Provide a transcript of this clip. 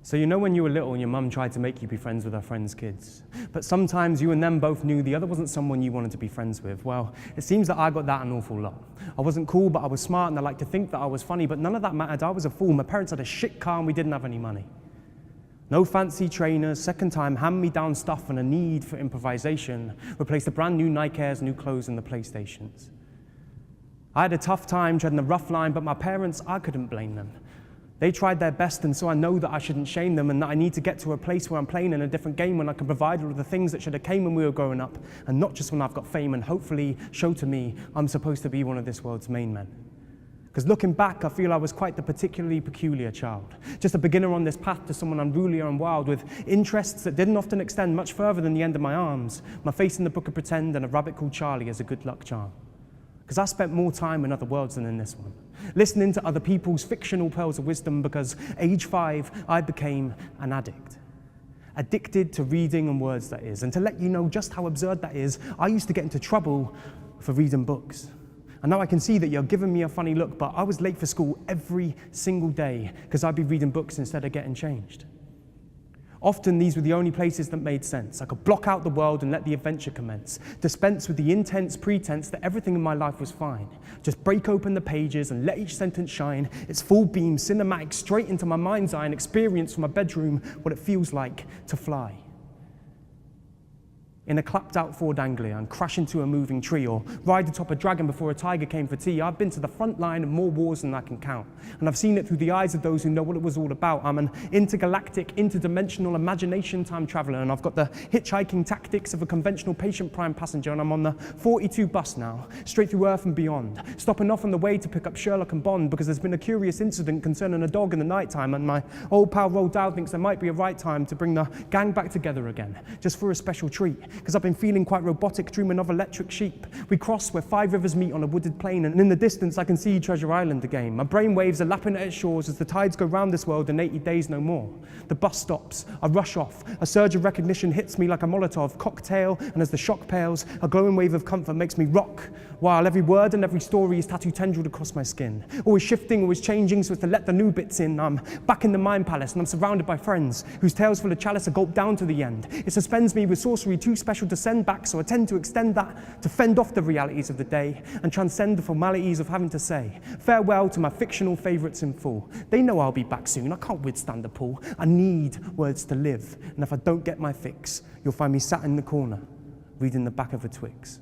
So you know when you were little and your mum tried to make you be friends with her friends' kids, but sometimes you and them both knew the other wasn't someone you wanted to be friends with. Well, it seems that I got that an awful lot. I wasn't cool, but I was smart, and I liked to think that I was funny, but none of that mattered. I was a fool. My parents had a shit car and we didn't have any money. No fancy trainers, second time hand-me-down stuff, and a need for improvisation replaced the brand new Nike Airs, new clothes, and the PlayStations. I had a tough time treading the rough line, but my parents, I couldn't blame them. They tried their best, and so I know that I shouldn't shame them, and that I need to get to a place where I'm playing in a different game when I can provide all of the things that should have came when we were growing up, and not just when I've got fame, and hopefully show to me I'm supposed to be one of this world's main men. Because looking back, I feel I was quite the particularly peculiar child. Just a beginner on this path to someone unruly and wild, with interests that didn't often extend much further than the end of my arms, my face in the book of pretend, and a rabbit called Charlie as a good luck charm. Because I spent more time in other worlds than in this one, listening to other people's fictional pearls of wisdom, because age 5, I became an addict. Addicted to reading and words, that is. And to let you know just how absurd that is, I used to get into trouble for reading books. And now I can see that you're giving me a funny look, but I was late for school every single day because I'd be reading books instead of getting changed. Often these were the only places that made sense. I could block out the world and let the adventure commence, dispense with the intense pretense that everything in my life was fine. Just break open the pages and let each sentence shine its full beam, cinematic, straight into my mind's eye, and experience from my bedroom what it feels like to fly. In a clapped-out Ford Anglia and crash into a moving tree, or ride atop a dragon before a tiger came for tea. I've been to the front line of more wars than I can count, and I've seen it through the eyes of those who know what it was all about. I'm an intergalactic, interdimensional imagination time traveler, and I've got the hitchhiking tactics of a conventional patient prime passenger, and I'm on the 42 bus now, straight through Earth and beyond, stopping off on the way to pick up Sherlock and Bond, because there's been a curious incident concerning a dog in the nighttime, and my old pal Roald Dahl thinks there might be a right time to bring the gang back together again, just for a special treat. Because I've been feeling quite robotic, dreaming of electric sheep. We cross where 5 rivers meet on a wooded plain, and in the distance I can see Treasure Island again. My brain waves are lapping at its shores as the tides go round this world in 80 days no more. The bus stops, I rush off, a surge of recognition hits me like a Molotov cocktail, and as the shock pales, a glowing wave of comfort makes me rock, while every word and every story is tattoo tendrilled across my skin. Always shifting, always changing, so as to let the new bits in. I'm back in the mind palace, and I'm surrounded by friends whose tales full of chalice are gulped down to the end. It suspends me with sorcery too special to send back, so I tend to extend that to fend off the realities of the day and transcend the formalities of having to say farewell to my fictional favourites in full. They know I'll be back soon. I can't withstand the pull. I need words to live, and if I don't get my fix, you'll find me sat in the corner reading the back of a Twix.